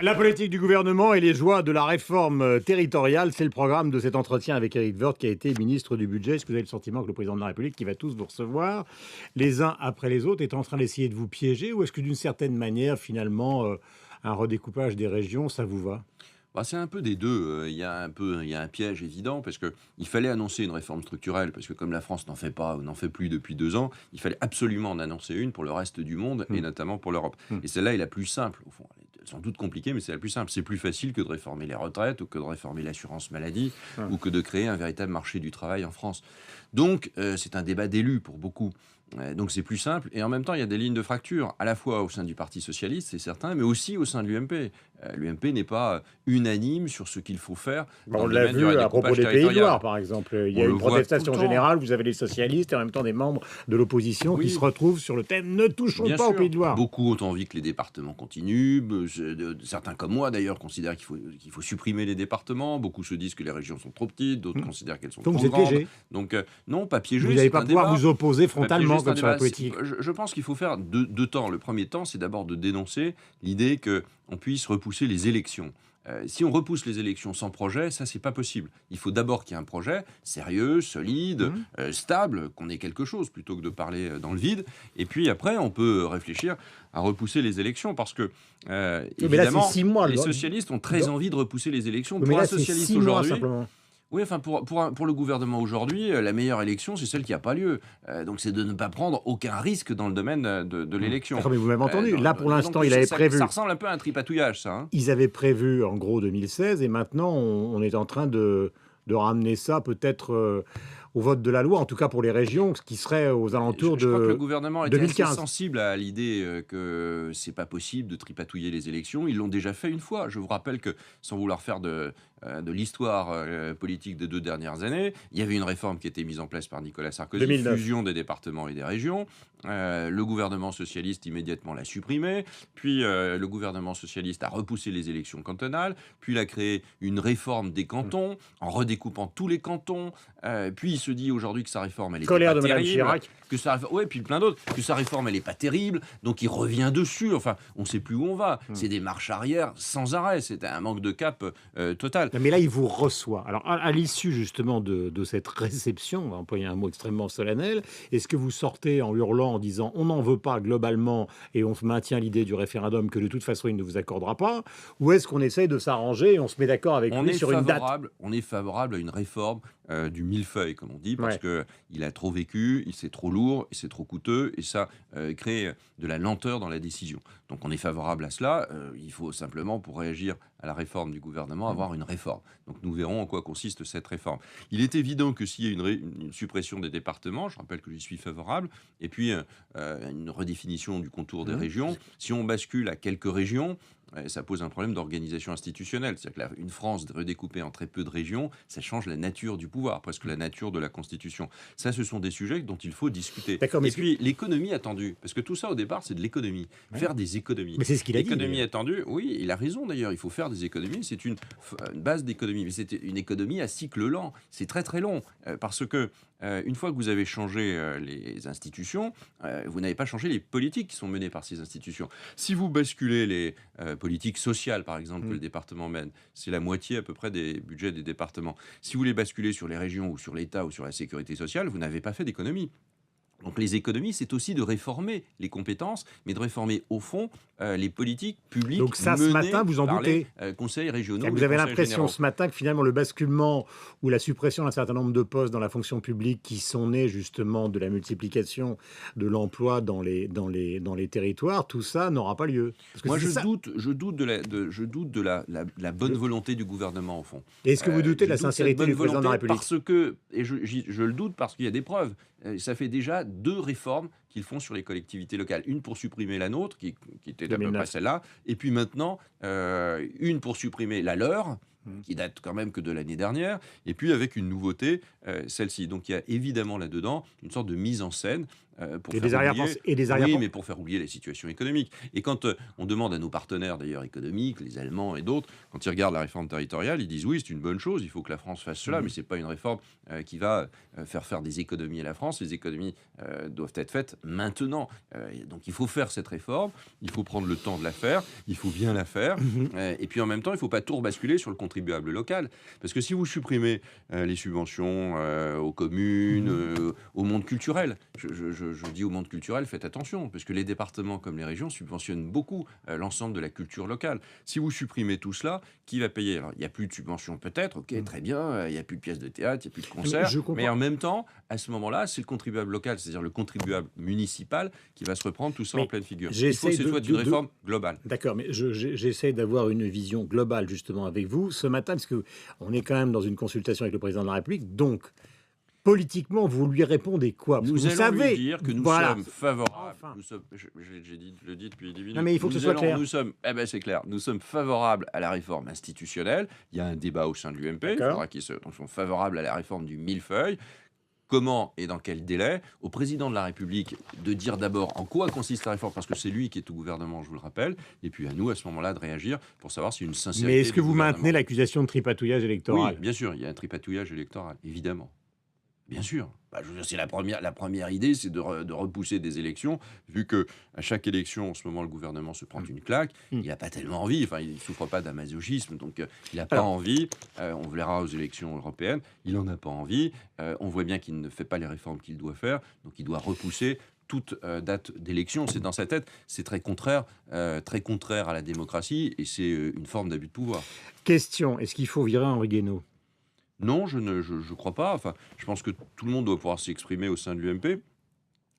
La politique du gouvernement et les joies de la réforme territoriale, c'est le programme de cet entretien avec Éric Woerth qui a été ministre du Budget. Est-ce que vous avez le sentiment que le président de la République, qui va tous vous recevoir les uns après les autres, est en train d'essayer de vous piéger, ou est-ce que d'une certaine manière, finalement, un redécoupage des régions, ça vous va? Bah, c'est un peu des deux. Il y a un piège évident parce que il fallait annoncer une réforme structurelle parce que comme la France n'en fait pas ou n'en fait plus depuis 2 ans, il fallait absolument en annoncer une pour le reste du monde et Hum, notamment pour l'Europe. hum. Et celle-là est la plus simple au fond. Elles sont toutes compliquées, mais c'est la plus simple. C'est plus facile que de réformer les retraites ou que de réformer l'assurance maladie Ah. ou que de créer un véritable marché du travail en France. Donc c'est un débat d'élus pour beaucoup. Donc c'est plus simple et en même temps il y a des lignes de fracture à la fois au sein du Parti socialiste, c'est certain, mais aussi au sein de l'UMP. L'UMP n'est pas unanime sur ce qu'il faut faire Bon, dans on le l'a domaine du vu à propos redécoupage des Pays de territorial. Loire, par exemple. Il y On a le une voit tout le protestation temps. générale. Vous avez les socialistes et en même temps des membres de l'opposition qui se Oui, retrouvent sur le thème «Ne touchons bien pas aux Pays sûr. de Loire». Beaucoup ont envie que les départements continuent. Certains comme moi d'ailleurs considèrent qu'il faut supprimer les départements. Beaucoup se disent que les régions sont trop petites, d'autres Hum. considèrent qu'elles sont Donc vous trop êtes grandes. piégé. Donc non, pas Vous piégé, n'allez c'est pas un pouvoir débat. vous opposer Pas piégé, frontalement c'est un comme sur la débat. politique. Je pense qu'il faut faire deux temps. Le premier temps, c'est d'abord de dénoncer l'idée qu'on puisse repousser les élections. Si on repousse les élections sans projet, ça, c'est pas possible. Il faut d'abord qu'il y ait un projet sérieux, solide, Hum. stable, qu'on ait quelque chose plutôt que de parler dans le vide. Et puis après, on peut réfléchir à repousser les élections parce que, Oui, mais là, c'est évidemment, 6 mois. les socialistes ont très envie de repousser les élections. Oui, mais Pour un là, c'est socialiste 6 mois aujourd'hui, simplement. oui, enfin, pour le gouvernement aujourd'hui, la meilleure élection, c'est celle qui n'a pas lieu. Donc, c'est de ne pas prendre aucun risque dans le domaine de l'élection. D'accord, mais vous m'avez entendu. Là, pour l'instant, Donc, il avait ça, prévu. ça ressemble un peu à un tripatouillage, ça. Hein. Ils avaient prévu, en gros, 2016, et maintenant, on est en train de ramener ça peut-être au vote de la loi, en tout cas pour les régions, ce qui serait aux alentours Je crois que le de gouvernement était assez 2015. sensible à l'idée que c'est pas possible de tripatouiller les élections. Ils l'ont déjà fait une fois. Je vous rappelle que, sans vouloir faire de l'histoire politique des 2 dernières années, il y avait une réforme qui était mise en place par Nicolas Sarkozy, 2009. fusion des départements et des régions. Le gouvernement socialiste immédiatement l'a supprimé. Puis le gouvernement socialiste a repoussé les élections cantonales. Puis il a créé une réforme des cantons en redécoupant tous les cantons. Puis il se dit aujourd'hui que sa réforme, elle était Colère pas de Mme terrible, Chirac. ouais, puis plein d'autres, que sa réforme, elle est pas terrible, donc il revient dessus. Enfin, on sait plus où on va. C'est des marches arrière sans arrêt. C'est un manque de cap total. Non, mais là, il vous reçoit. Alors, à l'issue justement de cette réception, on va employer un mot extrêmement solennel, est-ce que vous sortez en hurlant, en disant on n'en veut pas globalement et on maintient l'idée du référendum que de toute façon il ne vous accordera pas, ou est-ce qu'on essaye de s'arranger et on se met d'accord avec lui sur une date? On est favorable à une réforme du millefeuille, comme on dit, parce Ouais. que il a trop vécu, c'est trop lourd, et c'est trop coûteux, et ça crée de la lenteur dans la décision. Donc on est favorable à cela. Il faut simplement, pour réagir à la réforme du gouvernement, avoir une réforme. Donc nous verrons en quoi consiste cette réforme. Il est évident que s'il y a une suppression des départements, je rappelle que j'y suis favorable, et puis une redéfinition du contour des régions, si on bascule à quelques régions, ça pose un problème d'organisation institutionnelle. C'est-à-dire qu'une France redécoupée en très peu de régions, ça change la nature du pouvoir, presque la nature de la Constitution. Ça, ce sont des sujets dont il faut discuter. D'accord, mais Et puis, l'économie attendue, parce que tout ça, au départ, c'est de l'économie. Ouais. Faire des économies. Mais c'est ce qu'il a dit. L'économie D'ailleurs. attendue, oui, il a raison d'ailleurs, il faut faire des économies, c'est une base d'économie, mais c'est une économie à cycle lent, c'est très très long, parce que une fois que vous avez changé les institutions, vous n'avez pas changé les politiques qui sont menées par ces institutions. Si vous basculez les politiques sociales, par exemple, que le département mène, c'est la moitié à peu près des budgets des départements. Si vous les basculez sur les régions ou sur l'État ou sur la sécurité sociale, vous n'avez pas fait d'économie. Donc les économies, c'est aussi de réformer les compétences, mais de réformer au fond les politiques publiques Donc ça, ce menées matin, vous en par doutez. les conseils régionaux. Vous les avez conseils l'impression généraux. ce matin que finalement le basculement ou la suppression d'un certain nombre de postes dans la fonction publique qui sont nés justement de la multiplication de l'emploi dans les territoires, tout ça n'aura pas lieu. Parce que Moi, c'est je ça. doute, de la bonne volonté du gouvernement, au fond. Et est-ce que vous doutez de la Je doute de cette sincérité du bonne président de la volonté République? parce que, et je le doute parce qu'il y a des preuves. Ça fait déjà 2 réformes qu'ils font sur les collectivités locales. Une pour supprimer la nôtre, qui était à peu 2009. près celle-là, et puis maintenant, une pour supprimer la leur, Mm. qui date quand même que de l'année dernière, et puis avec une nouveauté, celle-ci. Donc il y a évidemment là-dedans une sorte de mise en scène pour Et faire des oublier... arrière-pensées. Et des Oui, arrière-pensées. mais pour faire oublier la situation économique. Et quand on demande à nos partenaires d'ailleurs économiques, les Allemands et d'autres, quand ils regardent la réforme territoriale, ils disent oui, c'est une bonne chose, il faut que la France fasse cela, mais c'est pas une réforme qui va faire des économies à la France. Les économies doivent être faites maintenant. Donc il faut faire cette réforme, il faut prendre le temps de la faire, il faut bien la faire, et puis en même temps, il ne faut pas tout rebasculer sur le contribuable local. Parce que si vous supprimez les subventions aux communes, au monde culturel, je dis au monde culturel, faites attention, parce que les départements comme les régions subventionnent beaucoup l'ensemble de la culture locale. Si vous supprimez tout cela, qui va payer? Alors, il n'y a plus de subventions peut-être, ok, très bien, il n'y a plus de pièces de théâtre, il n'y a plus de concerts, mais en même temps, à ce moment-là, c'est le contribuable local, c'est-à-dire le contribuable municipal qui va se reprendre tout ça en pleine figure. Il faut que ce soit une réforme globale. D'accord, mais j'essaie d'avoir une vision globale justement avec vous ce matin, parce qu'on est quand même dans une consultation avec le président de la République, donc politiquement, vous lui répondez quoi? Parce que vous savez, lui dire que nous sommes favorables. Enfin. Je le dis depuis 10 minutes. Non, mais il faut que ce soit clair. C'est clair. Nous sommes favorables à la réforme institutionnelle. Il y a un débat au sein de l'UMP. Il faudra qu'ils sont favorables à la réforme du millefeuille. Comment et dans quel délai? Au président de la République de dire d'abord en quoi consiste la réforme, parce que c'est lui qui est au gouvernement, je vous le rappelle, et puis à nous, à ce moment-là, de réagir pour savoir si une sincérité... Mais est-ce que vous maintenez l'accusation de tripatouillage électoral? Oui, bien sûr, il y a un tripatouillage électoral, évidemment. Bien sûr. Je veux dire, c'est la première idée, c'est de repousser des élections, vu que à chaque élection, en ce moment, le gouvernement se prend une claque. Il n'a pas tellement envie, enfin, il ne souffre pas d'amasochisme, donc il n'a pas envie. On verra aux élections européennes, il n'en a pas envie. On voit bien qu'il ne fait pas les réformes qu'il doit faire, donc il doit repousser toute date d'élection. C'est dans sa tête, c'est très contraire à la démocratie, et c'est une forme d'abus de pouvoir. Question, est-ce qu'il faut virer Henri Guénaud? Non, je ne crois pas. Enfin, je pense que tout le monde doit pouvoir s'exprimer au sein de l'UMP.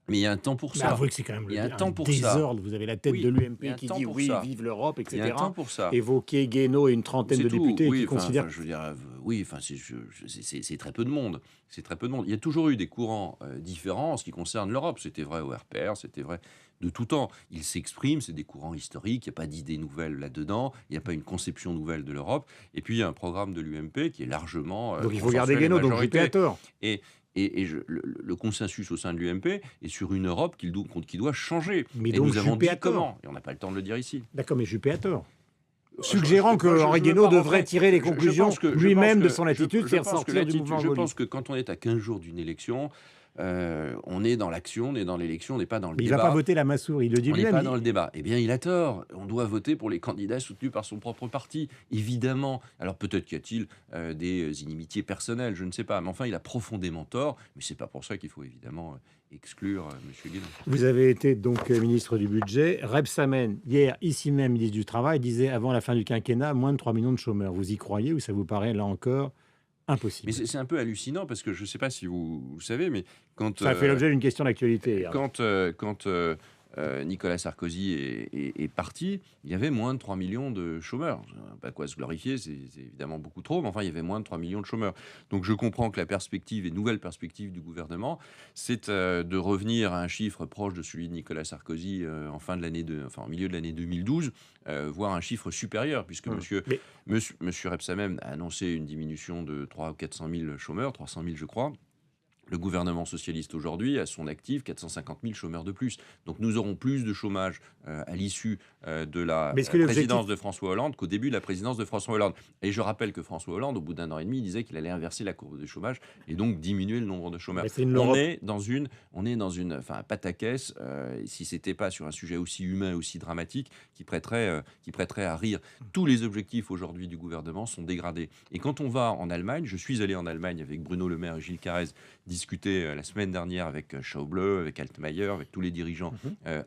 Mais il y a un temps pour ça. Avouez que c'est quand même un désordre. Vous avez la tête de l'UMP qui dit oui, vive l'Europe, etc. Il y a un temps pour ça. Évoquer Guénaud et une trentaine de députés qui considèrent... Je veux dire, c'est très peu de monde. C'est très peu de monde. Il y a toujours eu des courants différents en ce qui concerne l'Europe. C'était vrai au RPR, c'était vrai de tout temps. Ils s'expriment, c'est des courants historiques, il n'y a pas d'idées nouvelles là-dedans, il n'y a pas une conception nouvelle de l'Europe. Et puis il y a un programme de l'UMP qui est largement... donc il faut garder Guénaud, donc Juppé a tort. Et le consensus au sein de l'UMP est sur une Europe qui doit changer. Mais et donc nous avons Juppé dit a tort. Comment. Et on n'a pas le temps de le dire ici. D'accord, mais Juppé a tort. Suggérant que Henri Guénaud devrait tirer les conclusions lui-même de son attitude, faire sortir du mouvement. Je pense que quand on est à 15 jours d'une élection, on est dans l'action, on est dans l'élection, on n'est pas dans le débat. Il ne va pas voter la Massour, il le dit lui-même. On n'est pas dans le débat. Eh bien, il a tort. On doit voter pour les candidats soutenus par son propre parti, évidemment. Alors peut-être qu'il y a-t-il des inimitiés personnelles, je ne sais pas. Mais enfin, il a profondément tort. Mais c'est pas pour ça qu'il faut évidemment exclure M. Guénaud. Vous avez été donc ministre du Budget. Rebsamen, hier, ici même, ministre du Travail, disait avant la fin du quinquennat, moins de 3 millions de chômeurs. Vous y croyez ou ça vous paraît, là encore, impossible? Mais c'est un peu hallucinant parce que je ne sais pas si vous savez, mais quand... Ça a fait l'objet d'une question d'actualité. Quand Nicolas Sarkozy est parti, il y avait moins de 3 millions de chômeurs. Pas quoi se glorifier, c'est évidemment beaucoup trop, mais enfin, il y avait moins de 3 millions de chômeurs. Donc je comprends que la perspective et nouvelle perspective du gouvernement, c'est de revenir à un chiffre proche de celui de Nicolas Sarkozy en milieu de l'année 2012, voire un chiffre supérieur, puisque monsieur Rebsamen a annoncé une diminution de 300 ou 400 000 chômeurs, 300 000 je crois. Le gouvernement socialiste aujourd'hui a son actif 450 000 chômeurs de plus. Donc nous aurons plus de chômage à l'issue de la présidence de François Hollande qu'au début de la présidence de François Hollande. Et je rappelle que François Hollande, au bout d'1 an et demi, disait qu'il allait inverser la courbe de chômage et donc diminuer le nombre de chômeurs. On est dans une pataquès, si ce n'était pas sur un sujet aussi humain, aussi dramatique, qui prêterait à rire. Tous les objectifs aujourd'hui du gouvernement sont dégradés. Et quand on va en Allemagne, je suis allé en Allemagne avec Bruno Le Maire et Gilles Carrez, discuté la semaine dernière avec Schäuble, avec Altmaier, avec tous les dirigeants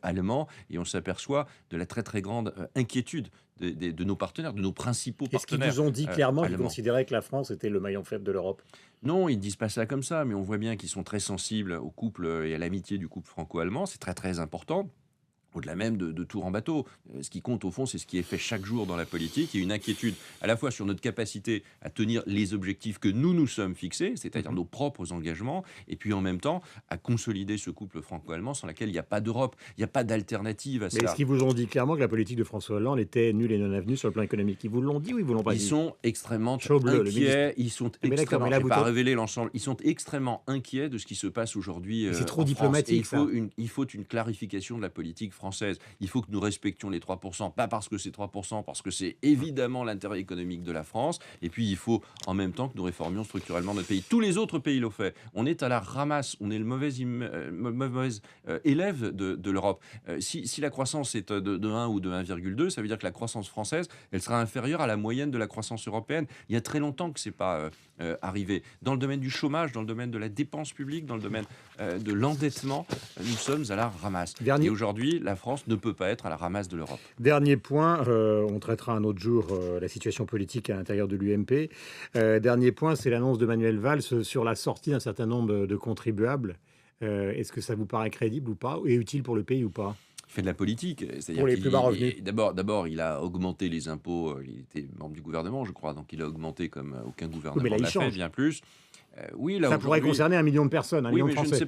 allemands, et on s'aperçoit de la très très grande inquiétude de nos partenaires, de nos principaux partenaires. Est-ce qu'ils vous ont dit clairement qu'ils considéraient que la France était le maillon faible de l'Europe? Non, ils ne disent pas ça comme ça, mais on voit bien qu'ils sont très sensibles au couple et à l'amitié du couple franco-allemand. C'est très très important. Au-delà même de tour en bateau. Ce qui compte au fond, c'est ce qui est fait chaque jour dans la politique. Il y a une inquiétude à la fois sur notre capacité à tenir les objectifs que nous sommes fixés, c'est-à-dire nos propres engagements, et puis en même temps à consolider ce couple franco-allemand sans laquelle il n'y a pas d'Europe, il n'y a pas d'alternative à ça. Mais est-ce qu'ils vous ont dit clairement que la politique de François Hollande était nulle et non avenue sur le plan économique? Ils vous l'ont dit ou ils vous l'ont pas dit? Ils sont extrêmement inquiets, ils sont extrêmement, je ne vais pas révéler l'ensemble, ils sont extrêmement inquiets de ce qui se passe aujourd'hui. C'est trop diplomatique. Il faut une clarification de la politique française. Il faut que nous respections les 3%, pas parce que c'est 3%, parce que c'est évidemment l'intérêt économique de la France. Et puis, il faut en même temps que nous réformions structurellement notre pays. Tous les autres pays l'ont fait. On est à la ramasse. On est le mauvais élève de l'Europe. Si la croissance est de 1 ou de 1,2, ça veut dire que la croissance française, elle sera inférieure à la moyenne de la croissance européenne. Il y a très longtemps que ce n'est pas arrivé. Dans le domaine du chômage, dans le domaine de la dépense publique, dans le domaine de l'endettement, nous sommes à la ramasse. Et aujourd'hui, la France ne peut pas être à la ramasse de l'Europe. Dernier point, on traitera un autre jour la situation politique à l'intérieur de l'UMP. Dernier point, c'est l'annonce de Manuel Valls sur la sortie d'un certain nombre de contribuables. Est-ce que ça vous paraît crédible ou pas, et utile pour le pays ou pas? Il fait de la politique. Pour les plus bas revenus. D'abord, il a augmenté les impôts. Il était membre du gouvernement, je crois, donc il a augmenté comme aucun gouvernement mais là, l'a fait, bien plus. Oui, là, ça pourrait concerner 1 million de personnes, 1 million de Français. Je ne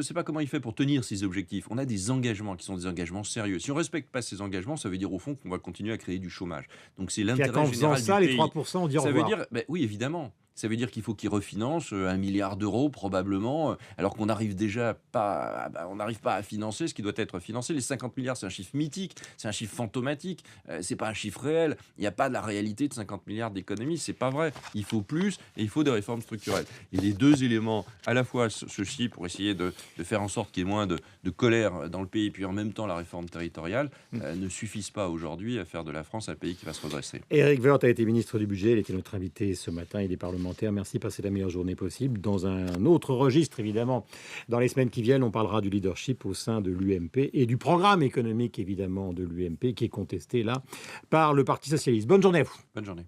sais pas comment il fait pour tenir ces objectifs. On a des engagements qui sont des engagements sérieux. Si on ne respecte pas ces engagements, ça veut dire au fond qu'on va continuer à créer du chômage. Donc c'est l'intérêt général du pays. Les 3%, on dit au revoir. Ça veut dire, oui, évidemment. Ça veut dire qu'il faut qu'il refinance 1 milliard d'euros probablement, alors qu'on n'arrive déjà pas, on n'arrive pas à financer ce qui doit être financé. Les 50 milliards, c'est un chiffre mythique, c'est un chiffre fantomatique, c'est pas un chiffre réel. Il n'y a pas de la réalité de 50 milliards d'économies, c'est pas vrai. Il faut plus et il faut des réformes structurelles. Et les deux éléments, à la fois ceci pour essayer de faire en sorte qu'il y ait moins de colère dans le pays, puis en même temps la réforme territoriale, ne suffisent pas aujourd'hui à faire de la France un pays qui va se redresser. Éric Woerth a été ministre du Budget, il était notre invité ce matin, il est parlementaire. Merci, passez la meilleure journée possible. Dans un autre registre, évidemment, dans les semaines qui viennent, on parlera du leadership au sein de l'UMP et du programme économique, évidemment, de l'UMP qui est contesté là par le Parti socialiste. Bonne journée à vous. Bonne journée.